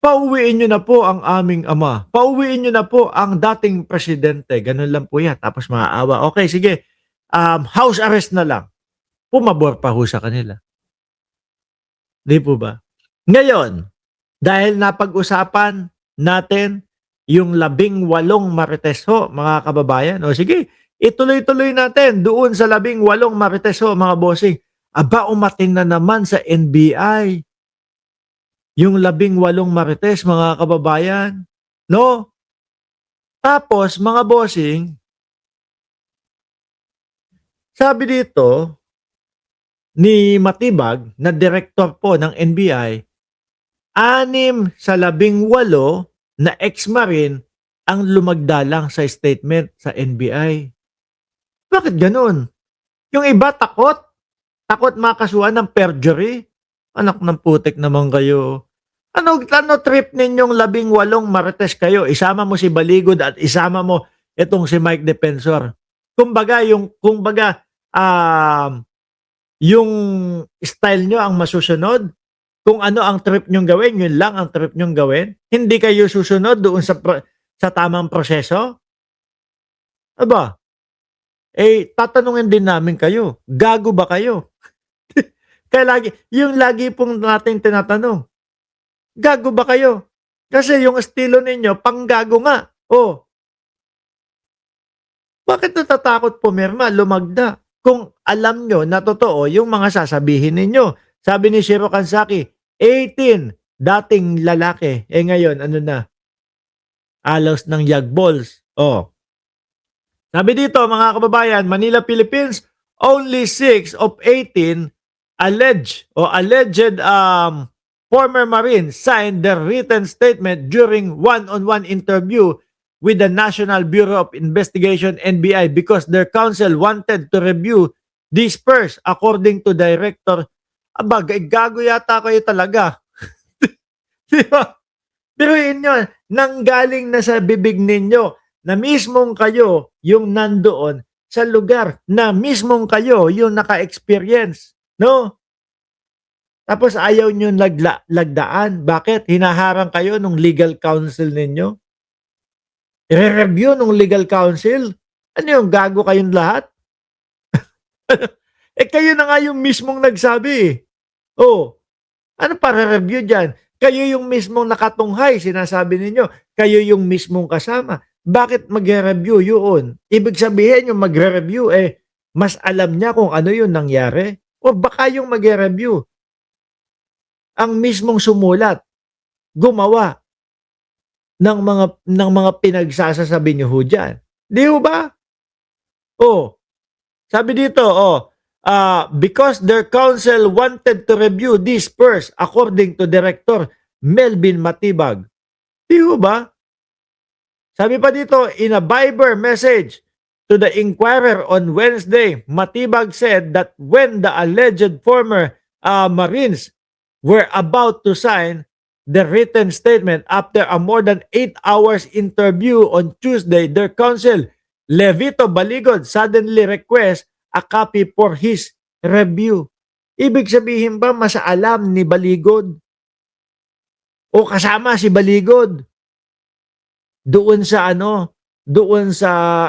pauwiin niyo na po ang aming ama. Pauwiin niyo na po ang dating presidente. Ganun lang po yan. Tapos maaawa. Okay, sige. House arrest na lang. Pumabor pa ho sa kanila. Di po ba? Ngayon, dahil napag-usapan natin yung 18 marites ho, mga kababayan. O sige, ituloy-tuloy natin doon sa 18 marites ho, mga bossing. Aba, umating na naman sa NBI. Yung 18 marites, mga kababayan. No? Tapos, mga bossing, sabi dito ni Matibag, na director po ng NBI, 6 sa 18 na ex-marine ang lumagdalang sa statement sa NBI. Bakit ganun? Yung iba takot. Takot makasuhan ng perjury. Anak ng putik naman kayo. Ano trip ninyong 18 marites kayo? Isama mo si Baligod at isama mo itong si Mike Defensor. Kumbaga, yung style nyo ang masusunod. Kung ano ang trip nyong gawin, yun lang ang trip nyong gawin. Hindi kayo susunod doon sa tamang proseso. Aba, tatanungin din namin kayo, gago ba kayo? Kaya lagi pong natin tinatanong, gago ba kayo? Kasi yung estilo ninyo, panggago nga. Oh, bakit natatakot pumirma, lumagda? Kung alam nyo na totoo yung mga sasabihin ninyo. Sabi ni Shiro Kansaki, 18, dating lalaki. Ngayon, ano na? Alos ng yagballs. Oh. Sabi dito, mga kababayan, Manila, Philippines, only 6 of 18 alleged former Marines signed their written statement during one-on-one interview with the National Bureau of Investigation, NBI, because their counsel wanted to review these first, according to Director. Aba, gago yata kayo talaga. Diba? Pero yun, nanggaling na sa bibig ninyo na mismong kayo yung nandoon sa lugar, na mismong kayo yung naka-experience. No? Tapos ayaw nyo lagdaan. Bakit? Hinaharang kayo nung legal counsel ninyo? I-review nung legal counsel? Ano yung gago kayong lahat? Kayo na nga yung mismong nagsabi. Oh, ano para review dyan? Kayo yung mismong nakatunghay, sinasabi ninyo. Kayo yung mismong kasama. Bakit magre-review yun? Ibig sabihin yung magre-review, mas alam niya kung ano yung nangyari. O baka yung magre-review, ang mismong sumulat, gumawa ng mga pinagsasasabi niyo ho dyan. Di ho ba? Oh, sabi dito, because their counsel wanted to review this first, according to Director Melvin Matibag. Di ho ba? Sabi pa dito, in a Viber message to the Inquirer on Wednesday, Matibag said that when the alleged former Marines were about to sign the written statement after a more than 8 hours interview on Tuesday, their counsel, Levito Baligod, suddenly request a copy for his review. Ibig sabihin ba masaalam ni Baligod? O kasama si Baligod doon sa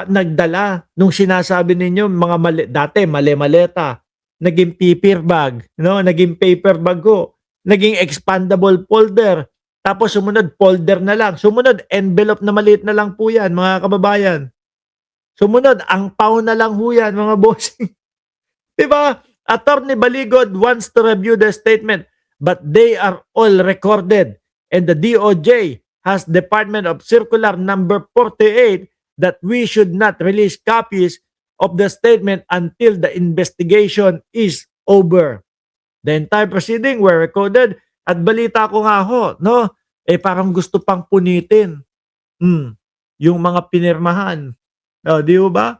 nagdala nung sinasabi ninyo mga dati mali-maleta, naging paper bag, no? Naging paper bag ko, naging expandable folder, tapos sumunod folder na lang, sumunod envelope na maliit na lang po yan, mga kababayan. Sumunod, ang pao na lang ho yan, mga bossing. Diba? Attorney Baligod wants to review the statement, but they are all recorded, and the DOJ has Department of Circular number 48 that we should not release copies of the statement until the investigation is over. The entire proceeding were recorded, at balita ko nga ho, no? Parang gusto pang punitin. Yung mga pinirmahan. Di ba?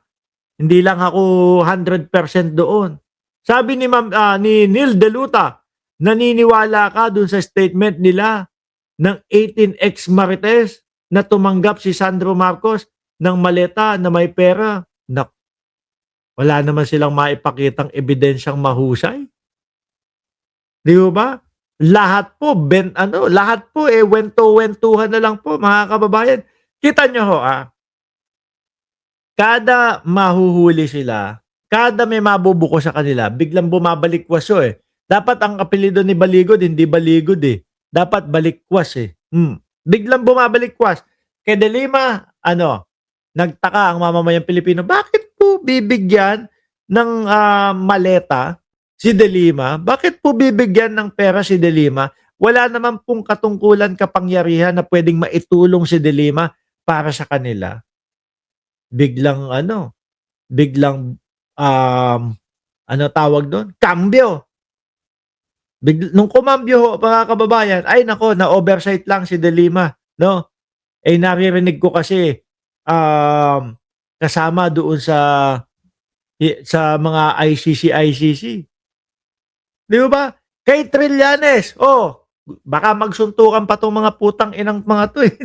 Hindi lang ako 100% doon. Sabi ni Neil Deluta, naniniwala ka dun sa statement nila ng 18 ex-marites na tumanggap si Sandro Marcos ng maleta na may pera? Wala naman silang maipakitang ebidensyang mahusay. Di ba? Lahat po lahat po, wento-wentuhan na lang po mga kababayan. Kita niyo ho, kada mahuhuli sila, kada may mabubuko sa kanila, biglang bumabalikwas ho, eh. Dapat ang apelyido ni Baligod hindi Baligod, eh, dapat Balikwas, eh. Biglang bumabalikwas. Kay De Lima nagtaka ang mamamayang Pilipino, bakit po bibigyan ng, maleta si De Lima? Bakit po bibigyan ng pera si De Lima? Wala naman pong katungkulan, kapangyarihan na puwedeng maitulong si De Lima para sa kanila. Biglang biglang, um, tawag dun, kambyo. Nung kumambyo ho mga kababayan, ay naku, na-oversight lang si De Lima, 'no? Eh, naririnig ko kasi, kasama doon sa mga ICC. 'Di ba? Kay Trillanes, baka magsuntukan pa 'tong mga putang inang mga 'to, eh.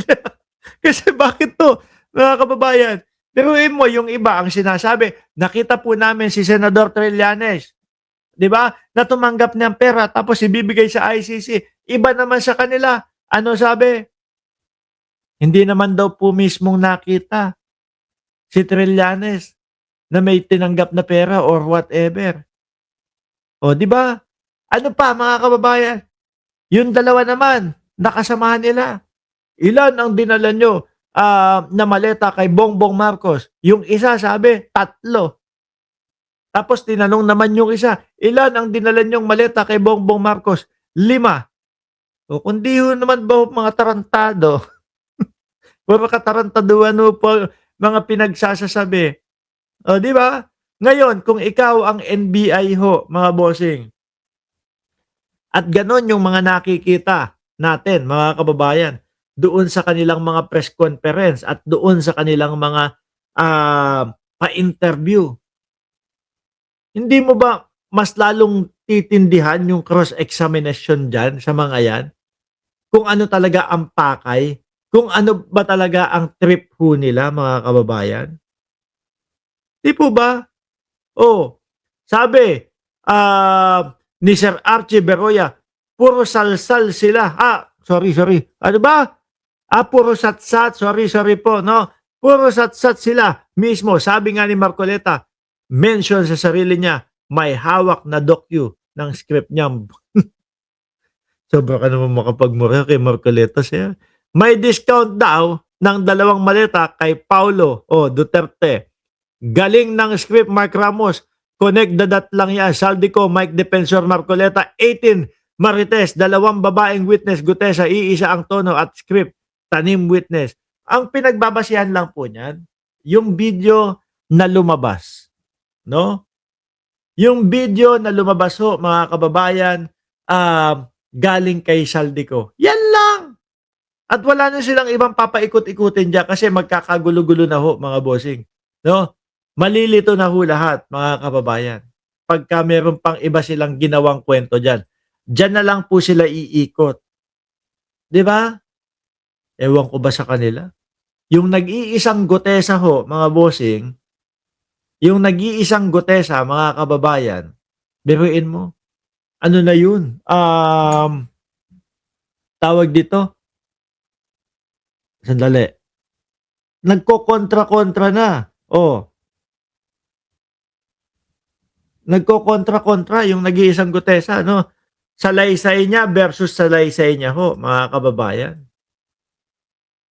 Kasi bakit 'to, mga kababayan? Biruin mo yung iba ang sinasabi, nakita po namin si Senador Trillanes, 'di ba, na tumanggap ng pera tapos ibibigay sa ICC. Iba naman sa kanila, ano sabi? Hindi naman daw po mismong nakita si Trillanes na may tinanggap na pera or whatever. O 'di ba? Ano pa mga kababayan, yung dalawa naman na kasamahan nila, ilan ang dinala niyo, na maleta kay Bongbong Marcos? Yung isa sabi 3. Tapos tinanong naman yung isa, "Ilan ang dinala niyong maleta kay Bongbong Marcos?" 5. O kung di ho naman ba mga tarantado, puro katarantaduhan ho po mga pinagsasasabi. O 'di ba? Ngayon kung ikaw ang NBI ho mga bossing, at gano'n yung mga nakikita natin mga kababayan, doon sa kanilang mga press conference at doon sa kanilang mga, pa-interview. Hindi mo ba mas lalong titindihan yung cross-examination diyan sa mga 'yan, kung ano talaga ang pakay, kung ano ba talaga ang trip ho nila mga kababayan? 'Di po ba? Oh, sabi, ni Sir Archie Berroya, puro salsal sila. Sorry. Ano ba? Puro satsat. Sorry po, 'no? Puro satsat sila. Mismo, sabi nga ni Marcoleta, mention sa sarili niya, may hawak na docu ng script niya. Sobra ka naman makapagmura kay Marcoleta, sir. May discount daw ng 2 maleta kay Paulo Duterte. Galing ng script, Mark Ramos. Connect the dot lang yan. Saldico, Mike Defensor, Marcoleta, 18. Marites, 2 babaeng witness, Gutesa, iisa ang tono at script, tanim witness. Ang pinagbabasihan lang po niyan, yung video na lumabas. No? Yung video na lumabas ho, mga kababayan, galing kay Saldico. Yan lang! At wala na silang ibang papaikot-ikutin diyan kasi magkakagulo-gulo na ho, mga bossing. No? Malilito na ho lahat, mga kababayan. Pagka meron pang iba silang ginawang kwento diyan. Diyan na lang po sila iikot. 'Di ba? Ewan ko ba sa kanila. Yung nag-iisang Gutesa ho, mga bossing, yung nag-iisang Gutesa, mga kababayan, biruin mo, ano na yun, tawag dito, sandali, nagkokontra-kontra na. Nagkokontra-kontra yung nag-iisang Gutesa, no? Salaysay niya versus salaysay niya ho, mga kababayan.